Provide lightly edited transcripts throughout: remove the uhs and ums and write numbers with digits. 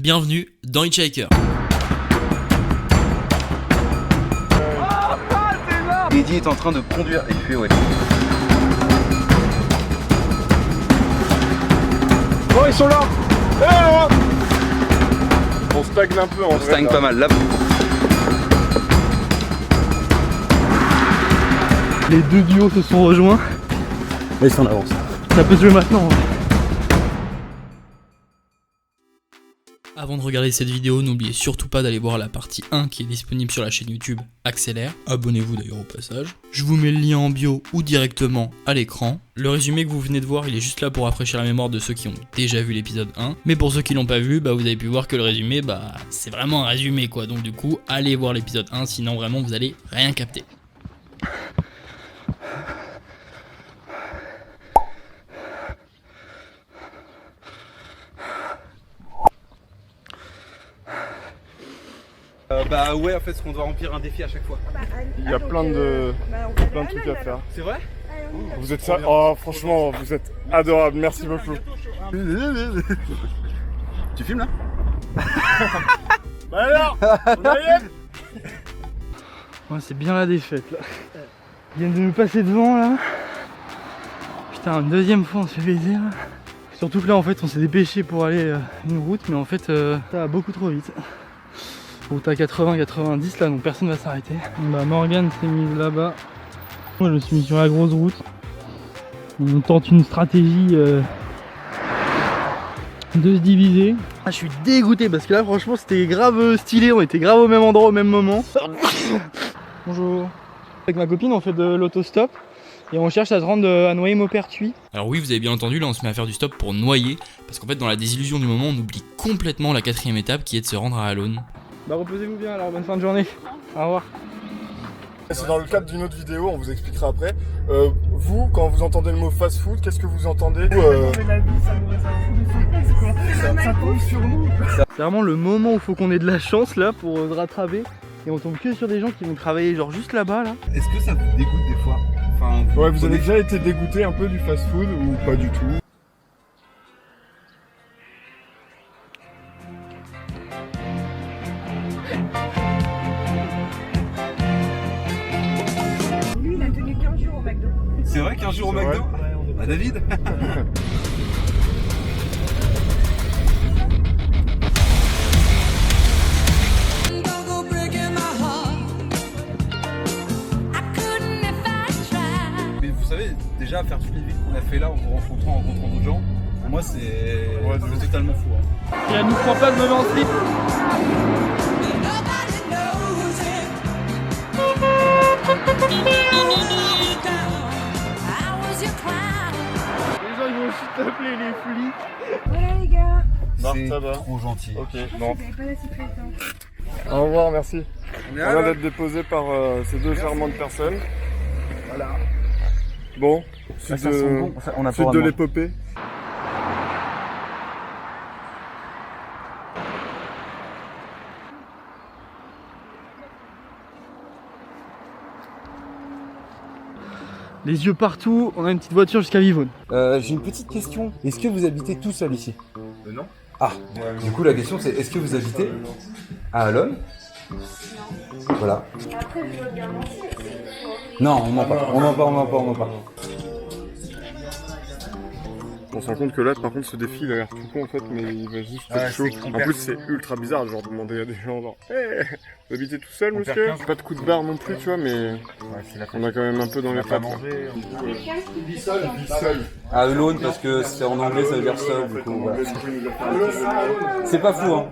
bienvenue dans Hitchhiker. Eddie est en train de conduire et puis ouais. Oh, ils sont là. On stagne un peu en vrai. On stagne pas mal là. Les deux duos se sont rejoints. Mais ils sont en avance. Ça peut se jouer maintenant. Avant de regarder cette vidéo, n'oubliez surtout pas d'aller voir la partie 1 qui est disponible sur la chaîne YouTube Accélère. Abonnez-vous d'ailleurs au passage. Je vous mets le lien en bio ou directement à l'écran. Le résumé que vous venez de voir, il est juste là pour rafraîchir la mémoire de ceux qui ont déjà vu l'épisode 1. Mais pour ceux qui l'ont pas vu, vous avez pu voir que le résumé, c'est vraiment un résumé quoi. Donc du coup, allez voir l'épisode 1, sinon vraiment vous allez rien capter. Bah ouais, en fait, parce qu'on doit remplir un défi à chaque fois. Il y a plein de trucs à faire. C'est vrai? Vous êtes ça. Oh, franchement, vous êtes adorable. Merci beaucoup. Tu filmes là? Bah alors, on arrive. Ouais, c'est bien la défaite là. Ils viennent de nous passer devant là. Putain, une deuxième fois on se fait baiser là. Surtout que là en fait on s'est dépêché pour aller une route, mais en fait ça va beaucoup trop vite. Route à 80-90 là, donc personne va s'arrêter. Bah Morgane s'est mise là-bas. Moi je me suis mis sur la grosse route. On tente une stratégie de se diviser. Ah, je suis dégoûté parce que là franchement c'était grave stylé, on était grave au même endroit au même moment. Bonjour. Avec ma copine on fait de l'autostop et on cherche à se rendre à Noyer-Maupertuis. Alors oui, vous avez bien entendu, là on se met à faire du stop pour noyer, parce qu'en fait dans la désillusion du moment, on oublie complètement la 4ème étape qui est de se rendre à Alone. Bah reposez-vous bien alors, bonne fin de journée. Au revoir. C'est dans le cadre d'une autre vidéo, on vous expliquera après. Vous, quand vous entendez le mot fast food, qu'est-ce que vous entendez? Ça tombe sur nous. C'est vraiment le moment où il faut qu'on ait de la chance là pour se rattraper. Et on tombe que sur des gens qui vont travailler genre juste là-bas là. Est-ce que ça vous dégoûte des fois? Enfin, Ouais, vous avez déjà été dégoûté un peu du fast food ou pas du tout? Lui, il a tenu 15 jours au McDo. C'est vrai qu'un jour au C'est McDo? vrai. Ah David? Mais vous savez, déjà faire toutes les villes qu'on a fait là en vous rencontrant d'autres gens, pour moi c'est totalement fou. Et elle nous prend pas de me lancer. Les gens ils vont juste appeler les flics. Voilà les gars. Non, ça va. Trop gentil. Ok, Vous bon. n'avez pas la sous-traitance. Au revoir, merci. On est On là, vient là. d'être déposé par ces deux charmantes personnes. Voilà. Bon, Ça suite sent de, bon. Ça, on a suite pas de vraiment. l'épopée. Les yeux partout, on a une petite voiture jusqu'à Vivonne. J'ai une petite question. Est-ce que vous habitez tout seul ici? Non. Ah, du coup la question c'est est-ce que vous habitez à Alone? Voilà. Après, vous votre garantie. Non, on ment pas, on ment pas. On se rend compte que là, par contre, ce défi, il a l'air tout con en fait, mais il va juste Ah, être chaud. c'est En hyper plus, c'est ultra bizarre, genre demander à des gens, genre, hey, vous habitez tout seul, monsieur? Pas de coup de barre non plus, tu vois, mais on a quand même un peu dans les pattes. À Alone parce que c'est en anglais ça veut dire seul du coup voilà. C'est pas fou hein.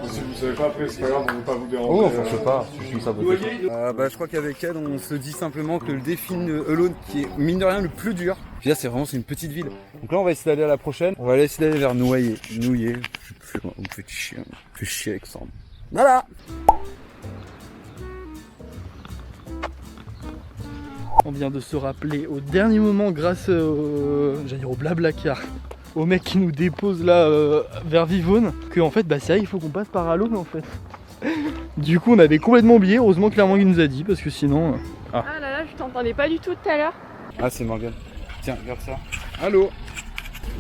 Si vous savez pas après, c'est pas grave, on ne veut pas vous déranger. Oh, enfin, je sais pas, je suis saboté. Je crois qu'avec Ed, on se dit simplement que le défi Alone, qui est mine de rien le plus dur, je veux dire, c'est vraiment une petite ville. Donc là, on va essayer d'aller à la prochaine. On va essayer d'aller vers Noyer. Nouillet, je sais plus, on me fait chier avec ça. Voilà. On vient de se rappeler au dernier moment grâce j'allais dire au Blablacar, au mec qui nous dépose là vers Vivonne, que en fait c'est vrai, il faut qu'on passe par Alone en fait. Du coup on avait complètement oublié, heureusement que Clermont il nous a dit parce que sinon... Ah là là, je t'entendais pas du tout tout à l'heure. Ah c'est Morgane. Tiens, regarde ça. Allô.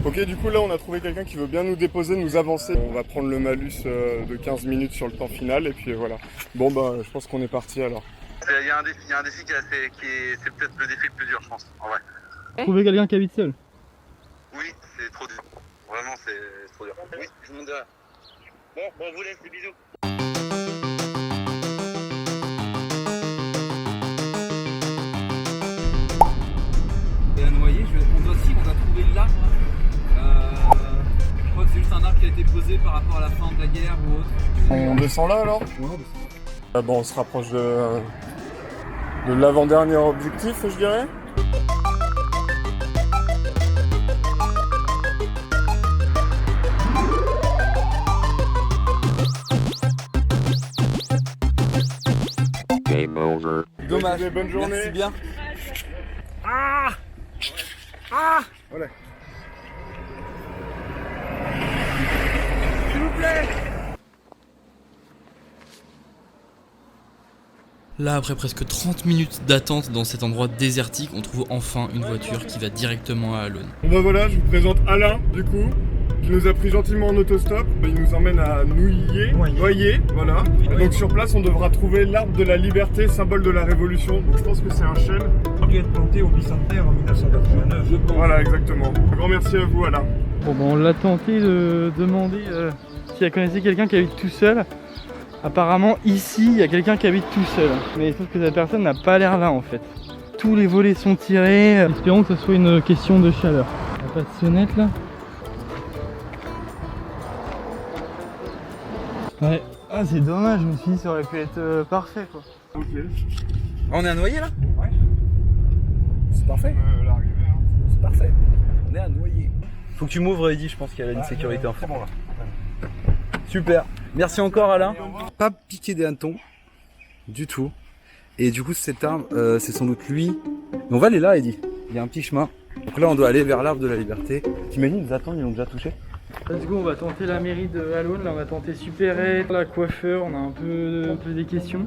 Ok, du coup là on a trouvé quelqu'un qui veut bien nous déposer, nous avancer. On va prendre le malus de 15 minutes sur le temps final et puis voilà. Bon bah je pense qu'on est parti alors. Il y a un défi qui c'est peut-être le défi le plus dur, je pense, en vrai. Trouver quelqu'un qui habite seul. Oui, c'est trop dur. Vraiment, c'est trop dur. Oui, je vous montre derrière. Bon, on vous laisse, des bisous. Et à noyer, on doit trouver l'arbre. Je crois que c'est juste un arbre qui a été posé par rapport à la fin de la guerre ou autre. On descend là alors? Ouais, on descend. Ah bon, on se rapproche de l'avant-dernier objectif, je dirais. Game over. Dommage. Bonne journée. Merci bien. Voilà. Là, après presque 30 minutes d'attente dans cet endroit désertique, on trouve enfin une voiture qui va directement à Alone. Bon bah voilà, je vous présente Alain, du coup, qui nous a pris gentiment en autostop. Il nous emmène à Noyer, voilà. Et donc sur place, on devra trouver l'arbre de la liberté, symbole de la révolution. Donc je pense que c'est un chêne. Il a été planté au bicentenaire en 1989, je pense. Voilà, exactement. Un grand merci à vous, Alain. Bon, bah, on l'a tenté de demander si elle connaissait quelqu'un qui habite tout seul. Apparemment, ici, il y a quelqu'un qui habite tout seul. Mais sauf que cette personne n'a pas l'air là en fait. Tous les volets sont tirés. Espérons que ce soit une question de chaleur. Il n'y a pas de sonnette là. Ouais. Ah, c'est dommage, je me suis dit ça aurait pu être parfait quoi. Ok. On est à Noyer là? Ouais. C'est parfait. L'arrivée, hein. C'est parfait. On est à Noyer. Faut que tu m'ouvres, Eddy, je pense qu'il y a une sécurité en fait. Bon, là. Super. Merci encore Alain. Pas piqué des hannetons du tout. Et du coup, cet arbre, c'est sans doute lui. Mais on va aller là, Eddy. Il y a un petit chemin. Donc là, on doit aller vers l'arbre de la liberté. T'imagines, ils nous attendent, ils l'ont déjà touché. Là, du coup, on va tenter la mairie de Alone. Là, on va tenter Supérette, la coiffeur. On a un peu des questions.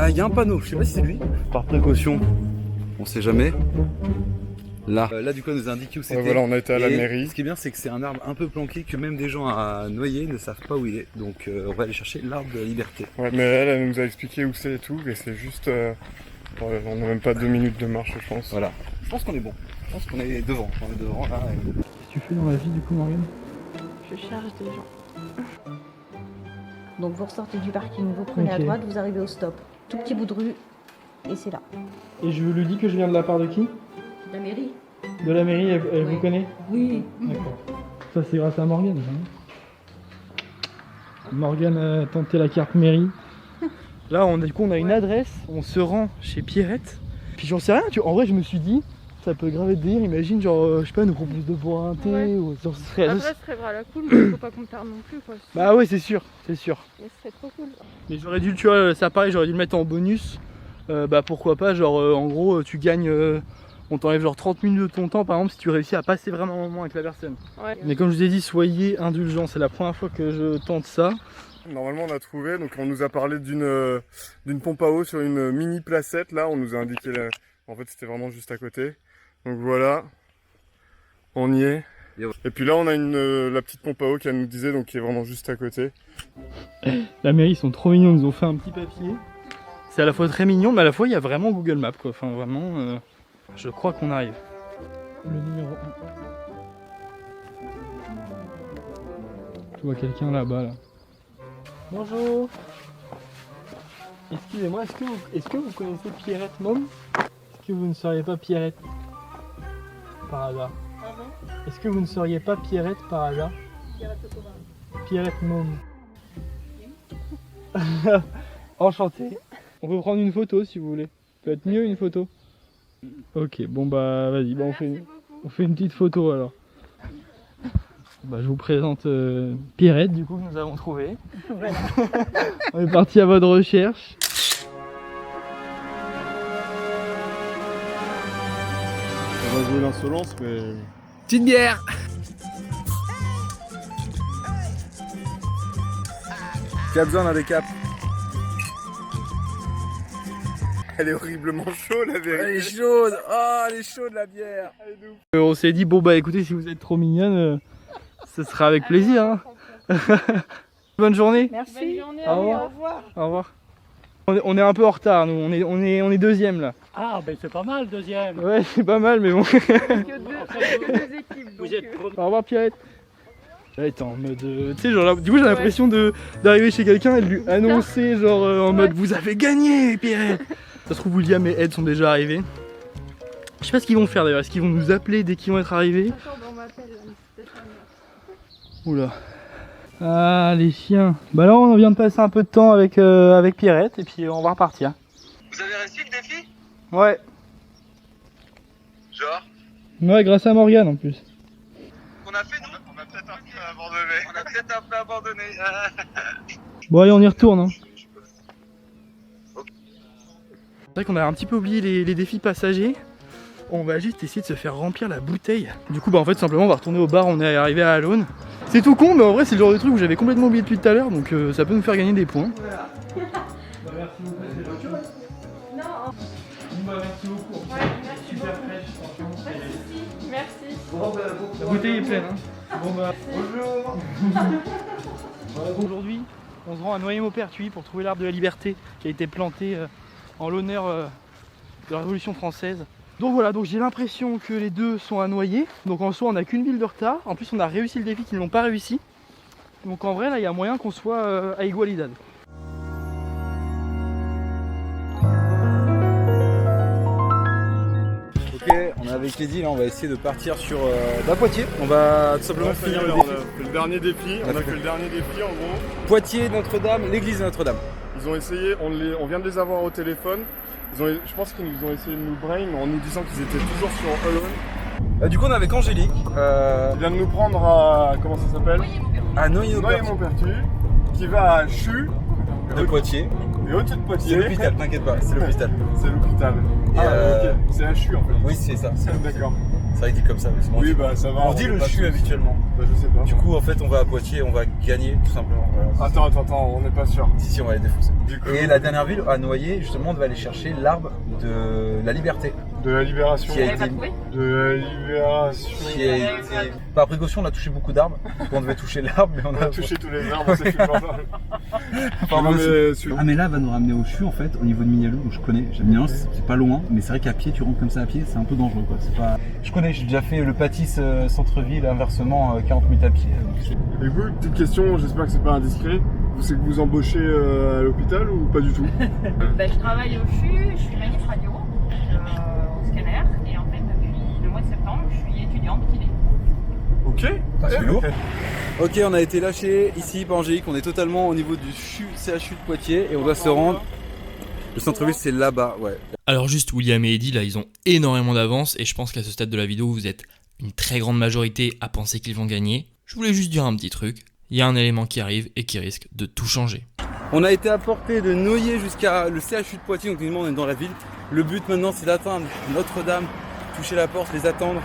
Ah, il y a un panneau, je sais pas si c'est lui. Par précaution, on sait jamais. Là, du coup, on nous a indiqué où c'était. Ouais, voilà, on a été à la Et mairie. Ce qui est bien, c'est que c'est un arbre un peu planqué que même des gens à Noyer ne savent pas où il est. Donc, on va aller chercher l'arbre de la liberté. Ouais, mais elle nous a expliqué où c'est et tout, et c'est juste... ouais, on n'a même pas 2 minutes de marche, je pense. Voilà. Je pense qu'on est bon. Je pense qu'on est devant. On est devant là. Qu'est-ce que tu fais dans la vie du coup, Morgane? Je charge des gens. Donc vous ressortez du parking, vous prenez à Ok. droite, vous arrivez au stop. Tout petit bout de rue, et c'est là. Et je lui dis que je viens de la part de qui? La mairie? De la mairie, elle Oui. vous connaît? Oui. D'accord. Ça c'est grâce à Morgane. Morgane a tenté la carte mairie. Là du coup on a une adresse, on se rend chez Pierrette. Puis j'en sais rien, en vrai je me suis dit, ça peut grave être délire, imagine genre, je sais pas, nous propose de boire un thé Ouais. ou genre, ce serait... Après, ce serait à la cool, mais faut pas qu'on tarde non plus, quoi. Bah ouais c'est sûr, c'est sûr. Mais ce serait trop cool. Mais j'aurais dû, tu vois, ça pareil, j'aurais dû le mettre en bonus. Bah pourquoi pas, genre en gros tu gagnes, on t'enlève genre 30 minutes de ton temps par exemple si tu réussis à passer vraiment un moment avec la personne. Ouais. Mais comme je vous ai dit, soyez indulgents, c'est la première fois que je tente ça. Normalement, on a trouvé, donc on nous a parlé d'une pompe à eau sur une mini placette. Là, on nous a indiqué, en fait, c'était vraiment juste à côté. Donc voilà, on y est. Et puis là, on a la petite pompe à eau qu'elle nous disait, donc qui est vraiment juste à côté. La mairie, ils sont trop mignons, ils nous ont fait un petit papier. C'est à la fois très mignon, mais à la fois il y a vraiment Google Maps quoi. Enfin vraiment, je crois qu'on arrive. Le numéro 1. Je vois quelqu'un là-bas là. Bonjour. Excusez-moi, est-ce que vous connaissez Pierrette Môme? Est-ce que vous ne seriez pas Pierrette par hasard? Est-ce que vous ne seriez pas Pierrette par hasard? Pierrette Môme. Enchanté. On peut prendre une photo si vous voulez. Peut être mieux une photo. Ok, bon bah vas-y, bah, on fait une petite photo alors. Bah, je vous présente Pierrette du coup que nous avons trouvé. Voilà. On est parti à votre recherche. On va jouer l'insolence, mais... Petite bière. Qui a besoin d'un décap? Elle est horriblement chaude la vérité. Elle est chaude. Oh, elle est chaude la bière. On s'est dit, bon bah écoutez, si vous êtes trop mignonne, ce sera avec plaisir. Hein. Bonne journée. Merci. Bonne journée, Au revoir. au revoir. Au revoir. On est un peu en retard, nous. On est deuxième là. Ah, ben c'est pas mal, deuxième. Ouais, c'est pas mal, mais bon. Que deux équipes. Vous donc, êtes Au revoir, Pierrette. Là, elle était en mode. Tu sais, genre là, du coup, j'ai l'impression d'arriver chez quelqu'un et de lui annoncer, genre en mode vous avez gagné, Pierrette. Ça se trouve, William et Ed sont déjà arrivés. Je sais pas ce qu'ils vont faire d'ailleurs. Est-ce qu'ils vont nous appeler dès qu'ils vont être arrivés? Attends, on m'appelle là, mais c'est peut-être un Oula. Ah, les chiens. Bah là, on vient de passer un peu de temps avec Pierrette et puis on va repartir. Vous avez réussi le défi? Ouais. Genre? Ouais, grâce à Morgane en plus. On a fait nous? On a peut-être un peu abandonné. On a peut-être un peu abandonné. Bon, allez, on y retourne. Hein. C'est vrai qu'on a un petit peu oublié les défis passagers. On va juste essayer de se faire remplir la bouteille. Du coup, bah en fait, simplement, on va retourner au bar. On est arrivé à Alone. C'est tout con, mais en vrai, c'est le genre de truc que j'avais complètement oublié depuis tout à l'heure. Donc, ça peut nous faire gagner des points. Voilà. Bah, merci beaucoup. C'est le voiture? Non. Bah, merci beaucoup. Ouais, merci Super beaucoup. fraîche, franchement. Merci. Bon, bah, bon, la bouteille est pleine. Hein. Bon, bah, bonjour. Voilà, bon, aujourd'hui, on se rend à Noyer-Maupertuis pour trouver l'arbre de la liberté qui a été planté en l'honneur de la Révolution française. Donc voilà, donc j'ai l'impression que les deux sont à Noyer. Donc en soi, on n'a qu'une ville de retard. En plus, on a réussi le défi qu'ils n'ont pas réussi. Donc en vrai, là, il y a moyen qu'on soit à Igualidad. Ok, on est avec Eddie, là on va essayer de partir sur Poitiers. On va tout simplement finir le on défi. a fait le dernier défi. On a fait le dernier défi en gros. Poitiers, Notre-Dame, l'église de Notre-Dame. Ils ont essayé, on vient de les avoir au téléphone. Je pense qu'ils ont essayé de nous brain en nous disant qu'ils étaient toujours sur Alone. Du coup on est avec Angélique. Il vient de nous prendre à, comment ça s'appelle? À Noyer-Maupertuis Noyer-Maupertuis, qui va à Chu, de Poitiers. et au-dessus de C'est Poitiers. l'hôpital, t'inquiète pas, c'est l'hôpital. C'est l'hôpital. Et Ok, c'est à Chu en fait. Oui, c'est ça. D'accord. C'est vrai que dit comme ça, mais c'est bon. Oui, bah ça va. On dit est le pas CHU tous- habituellement. Bah je sais pas. Du coup, en fait, on va à Poitiers, on va gagner tout simplement. Voilà. Attends, on n'est pas sûr. Si, on va les défoncer. Du coup, Et la dernière ville, à Noyer, justement, on devait aller chercher l'arbre de la liberté. de la libération. Qui a été. De la libération. Qui a été. Par précaution, on a touché beaucoup d'arbres. On devait toucher l'arbre, mais on On a a. touché tous les arbres, on s'est fait le Pardon, Ah mais là elle va nous ramener au CHU en fait, au niveau de Mignalou, donc je connais, j'aime bien, c'est pas loin, mais c'est vrai qu'à pied, tu rentres comme ça à pied, c'est un peu dangereux quoi, c'est pas... Je connais, j'ai déjà fait le Patisse centre-ville, inversement 40 minutes à pied. Et vous, petite question, j'espère que c'est pas indiscret. C'est que vous embauchez à l'hôpital ou pas du tout? Je travaille au CHU, je suis manip radio, au scanner, et en fait depuis le mois de septembre, je suis étudiante kiné. Ok. C'est lourd. Ok, on a été lâché ici par Angélique, on est totalement au niveau du CHU de Poitiers et on doit se rendre. Le centre-ville c'est là-bas, ouais. Alors juste, William et Eddie, là, ils ont énormément d'avance et je pense qu'à ce stade de la vidéo, vous êtes une très grande majorité à penser qu'ils vont gagner. Je voulais juste dire un petit truc. Il y a un élément qui arrive et qui risque de tout changer. On a été apporté de Noyer jusqu'à le CHU de Poitiers, donc on est dans la ville. Le but maintenant c'est d'atteindre Notre-Dame, toucher la porte, les attendre,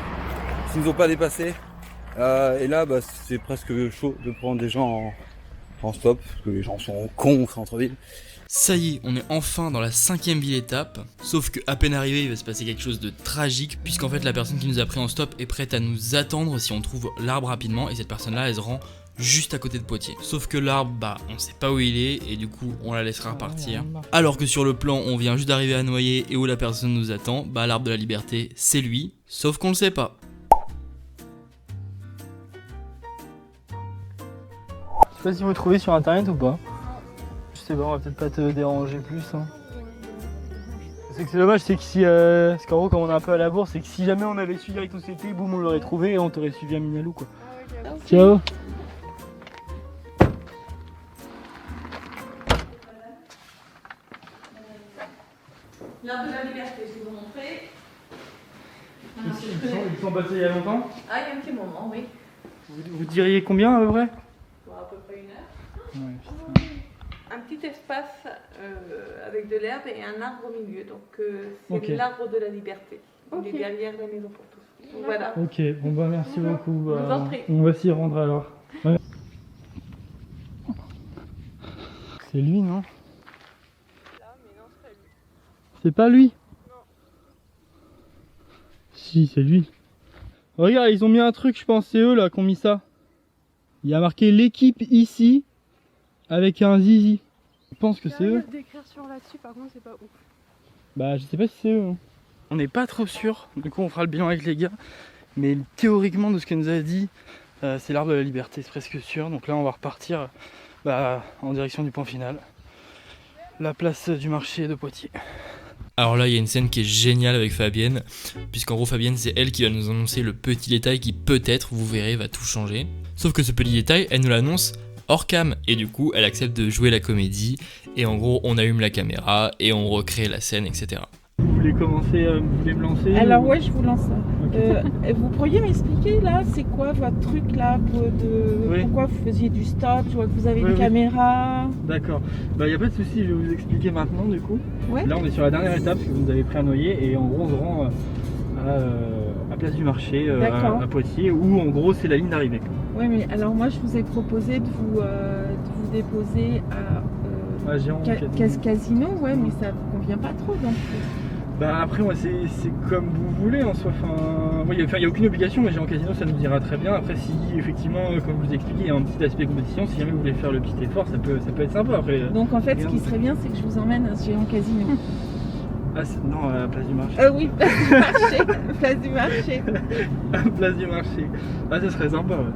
s'ils ne nous ont pas dépassé. Et là bah, c'est presque chaud de prendre des gens en stop, parce que les gens sont cons au centre-ville. Ça y est, on est enfin dans la 5e ville étape, sauf que à peine arrivé, il va se passer quelque chose de tragique, puisqu'en fait la personne qui nous a pris en stop est prête à nous attendre si on trouve l'arbre rapidement, et cette personne-là, elle se rend juste à côté de Poitiers. Sauf que l'arbre, bah, on sait pas où il est, et du coup, on la laissera repartir. Alors que sur le plan, on vient juste d'arriver à Noyer, et où la personne nous attend, bah l'arbre de la liberté, c'est lui, sauf qu'on le sait pas. Je sais pas si vous le trouvez sur internet ou pas. Je sais pas, on va peut-être pas te déranger plus. Hein. C'est que c'est dommage, c'est que si. Parce qu'en gros, comme on est un peu à la bourse, c'est que si jamais on avait suivi avec nos CP, boum, on l'aurait trouvé et on t'aurait suivi à Mignalou quoi. Ciao! L'arbre de la liberté, je vais vous montrer. Ils sont passés il y a longtemps? Ah, il y a un petit moment, oui. Vous diriez combien à peu près? Bon, à peu près 1 heure. Ouais, putain. Un petit espace avec de l'herbe et un arbre au milieu. Donc, c'est Ok. l'arbre de la liberté. Ok. Il est derrière la maison pour tous. Donc, voilà. Ok, bon bah merci beaucoup. vous en prie. On va s'y rendre alors. Ouais. C'est lui, non? C'est pas lui. Si, c'est lui. Regarde, ils ont mis un truc, je pense, c'est eux là qui ont mis ça. Il y a marqué l'équipe ici avec un zizi. Je pense que c'est eux. D'écrire sur là-dessus, par contre, c'est pas ouf. Bah, je sais pas si c'est eux. Hein. On n'est pas trop sûr. Du coup, on fera le bilan avec les gars. Mais théoriquement, de ce qu'elle nous a dit, c'est l'arbre de la liberté, c'est presque sûr. Donc là, on va repartir en direction du point final. La place du marché de Poitiers. Alors là, il y a une scène qui est géniale avec Fabienne, puisqu'en gros, Fabienne, c'est elle qui va nous annoncer le petit détail qui peut-être, vous verrez, va tout changer. Sauf que ce petit détail, elle nous l'annonce hors cam, et du coup, elle accepte de jouer la comédie, et en gros, on allume la caméra, et on recrée la scène, etc. Vous voulez commencer, vous voulez me lancer? Alors ouais, je vous lance. Vous pourriez m'expliquer là, c'est quoi votre truc là pourquoi vous faisiez du stop? Je vois que vous avez une caméra. D'accord. Bah y a pas de souci, je vais vous expliquer maintenant du coup. Ouais. Là on est sur la dernière étape parce que vous nous avez pris un noyer et en gros on se rend à Place du Marché à Poitiers où en gros c'est la ligne d'arrivée. Oui mais alors moi je vous ai proposé de vous déposer à Casino, ouais mais ça vous convient pas trop donc. Bah après moi c'est comme vous voulez en soi, enfin il n'y a aucune obligation, mais Géant Casino ça nous ira très bien. Après si effectivement comme je vous ai expliqué il y a un petit aspect compétition, si jamais vous voulez faire le petit effort ça peut être sympa après. Donc en fait ce qui serait bien c'est que je vous emmène à Géant Casino. Ah non, à la Place du Marché. Oui, Place du Marché. Place du Marché. Place du Marché. Ah ça serait sympa ouais.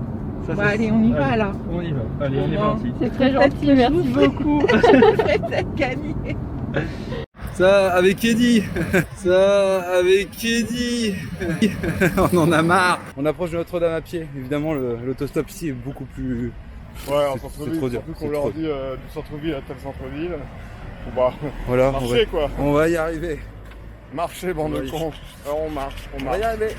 Ça, bah allez on y va là. On y va, allez on est parti. C'est très gentil, merci beaucoup. Je vais peut-être gagner. Ça avec Eddie. Ça avec Eddie. On en a marre. On approche de Notre-Dame à pied. Évidemment l'autostop ici est beaucoup plus... Ouais, en centre-ville, trop dur. surtout qu'on leur dit du centre-ville à tel centre-ville. Bon bah, voilà, marcher quoi. On va y arriver. Marcher, bande de cons. Alors on marche. On va y arriver.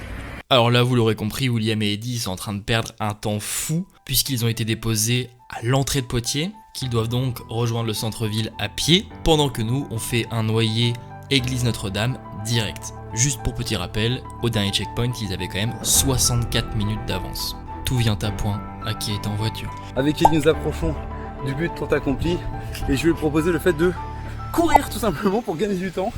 Alors là, vous l'aurez compris, William et Eddie sont en train de perdre un temps fou, puisqu'ils ont été déposés à l'entrée de Poitiers, qu'ils doivent donc rejoindre le centre-ville à pied, pendant que nous, on fait un noyer église Notre-Dame direct. Juste pour petit rappel, au dernier checkpoint, ils avaient quand même 64 minutes d'avance. Tout vient à point à qui est en voiture. Avec Eddie, nous approchons du but tant accompli, et je vais lui proposer le fait de courir tout simplement pour gagner du temps.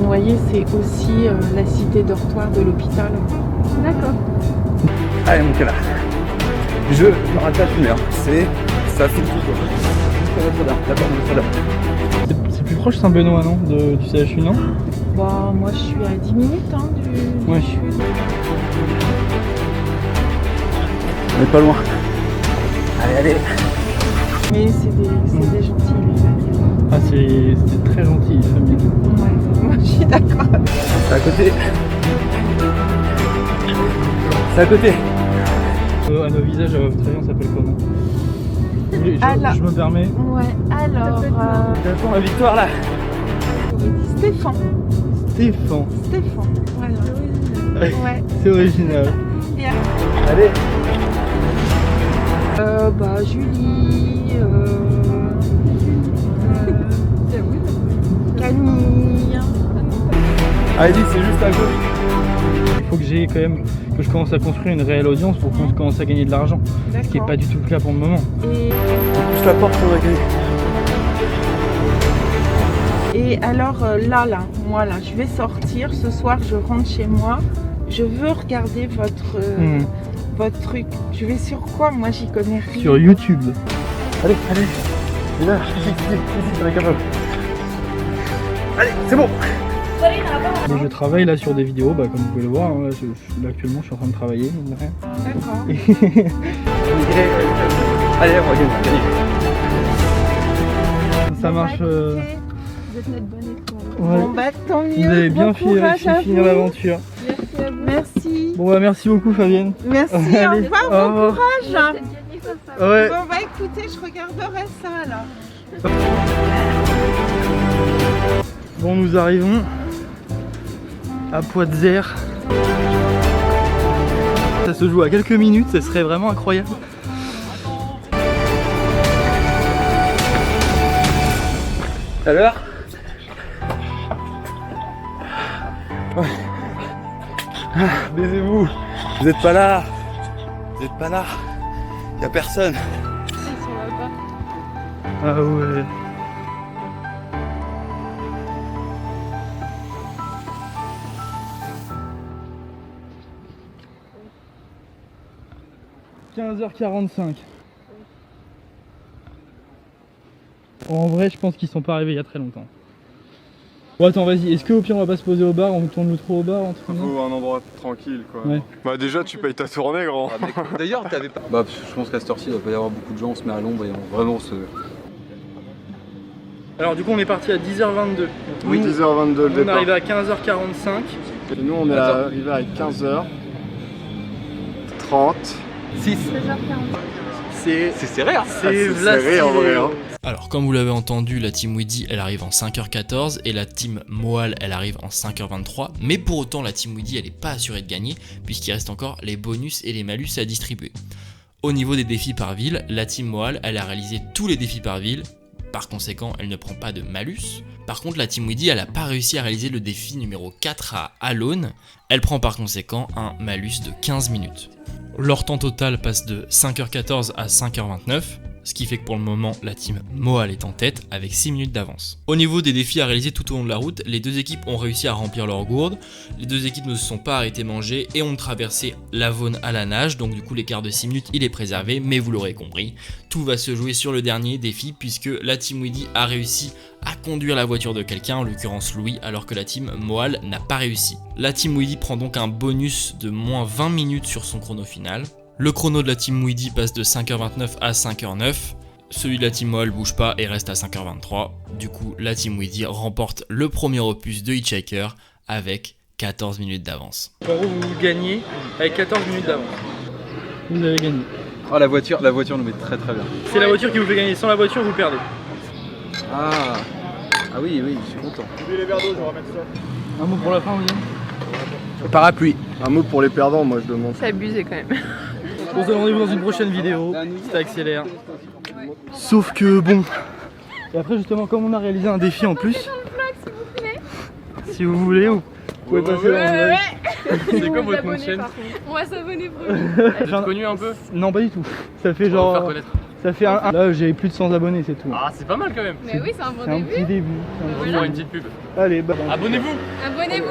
Noyer, c'est aussi la cité dortoir de l'hôpital. D'accord. Allez mon canard, je me rattache une heure, ça fait tout quoi. Jusqu'à Notre-Dame, la porte de Notre-Dame. C'est plus proche Saint-Benoît non, du CHU non? Bah moi je suis à 10 minutes du ouais. CHU. On est pas loin. Allez. Mais c'est des gentils les gars. Ah c'est très gentil les familles. Ouais, moi je suis d'accord. C'est à côté. C'est à côté. À nos visages, votre alliance s'appelle comment? Je me permets. Ouais, alors... J'attends la victoire là. Stéphane. Voilà. Ouais. C'est original. Allez. Bah Julie, Camille. Allez, c'est juste à gauche. Il faut que je commence à construire une réelle audience pour qu'on commence à gagner de l'argent. Ce qui n'est pas du tout le cas pour le moment. Et... On pousse la porte, on va gagner. Et alors moi là, je vais sortir. Ce soir, je rentre chez moi. Je veux regarder votre truc. Je vais sur quoi? Moi, j'y connais rien. Sur YouTube. Allez. Et là, ici, on est capable. Allez, c'est bon. Je travaille là sur des vidéos, comme vous pouvez le voir. Hein, là, actuellement, je suis en train de travailler. D'accord. Allez, on va gagner. Ça marche. Vous êtes notre bonne étoile. Ouais. Bon bah tant mieux. Vous avez bien réussi à finir l'aventure. Merci à vous. Merci. Bon bah merci beaucoup Fabienne. Merci, Allez, au revoir, bon courage. Ouais. Bon bah écoutez, je regarderai ça là. Bon, nous arrivons à Poitiers. Ça se joue à quelques minutes, ça serait vraiment incroyable. À l'heure. Ouais. Baisez-vous. Vous êtes pas là. Y'a personne. Ils sont là-bas. Ah ouais. « 15h45. En vrai, je pense qu'ils sont pas arrivés il y a très longtemps. Bon, attends, vas-y. Est-ce qu'au pire, on va pas se poser au bar, on tourne le trou au bar, entre Il faut un endroit tranquille, quoi. Ouais. Bah déjà, tu payes ta tournée, grand. D'ailleurs, t'avais pas. Bah, je pense qu'à cette heure-ci, il doit pas y avoir beaucoup de gens, on se met à l'ombre et on vraiment se. Alors, du coup, on est parti à 10h22. Oui, 10h22 le On est départ. arrivé à 15h45. Et nous, on est arrivé à 15h30. 6. 16h40. C'est serré, hein. c'est serré en vrai, hein. Alors comme vous l'avez entendu, la team Weedy elle arrive en 5h14 et la team Moal elle arrive en 5h23, mais pour autant la team Weedy elle est pas assurée de gagner puisqu'il reste encore les bonus et les malus à distribuer. Au niveau des défis par ville, la team Moal elle a réalisé tous les défis par ville, par conséquent elle ne prend pas de malus. Par contre la team Weedy elle a pas réussi à réaliser le défi numéro 4 à Alone, elle prend par conséquent un malus de 15 minutes. Leur temps total passe de 5h14 à 5h29, ce qui fait que pour le moment la team Moal est en tête avec 6 minutes d'avance. Au niveau des défis à réaliser tout au long de la route, les deux équipes ont réussi à remplir leur gourde, les deux équipes ne se sont pas arrêtées manger et ont traversé la Vaune à la nage, donc du coup l'écart de 6 minutes il est préservé, mais vous l'aurez compris, tout va se jouer sur le dernier défi puisque la team Weedy a réussi à conduire la voiture de quelqu'un, en l'occurrence Louis, alors que la team Moal n'a pas réussi. La team Weedy prend donc un bonus de moins 20 minutes sur son chrono final. Le chrono de la team Weedy passe de 5h29 à 5h09. Celui de la team Moal bouge pas et reste à 5h23. Du coup, la team Weedy remporte le premier opus de Hitchhiker avec 14 minutes d'avance. En gros, vous gagnez avec 14 minutes d'avance. Vous avez gagné. Ah, la voiture nous met très très bien. C'est la voiture qui vous fait gagner. Sans la voiture, vous perdez. Ah oui, je suis content. Les verres d'eau, je vais remettre ça. Un mot pour la fin, William. Parapluie. Un mot pour les perdants, moi je demande. C'est abusé quand même. On se donne rendez-vous dans une prochaine vidéo. C'était Accélère. Sauf que bon. Et après, justement, comme on a réalisé un défi en plus. Si vous voulez, vous pouvez passer dans le vlog. C'est quoi votre nom de chaîne? On va s'abonner pour lui. Vous êtes connu un peu? Non, pas du tout. Ça fait On va genre. faire connaître. Ça fait un. Là, j'ai plus de 100 abonnés, c'est tout. Ah, c'est pas mal quand même. Mais oui, c'est un bon C'est un début. petit début. On va faire une petite pub. Allez, bah. Abonnez-vous. Abonnez-vous.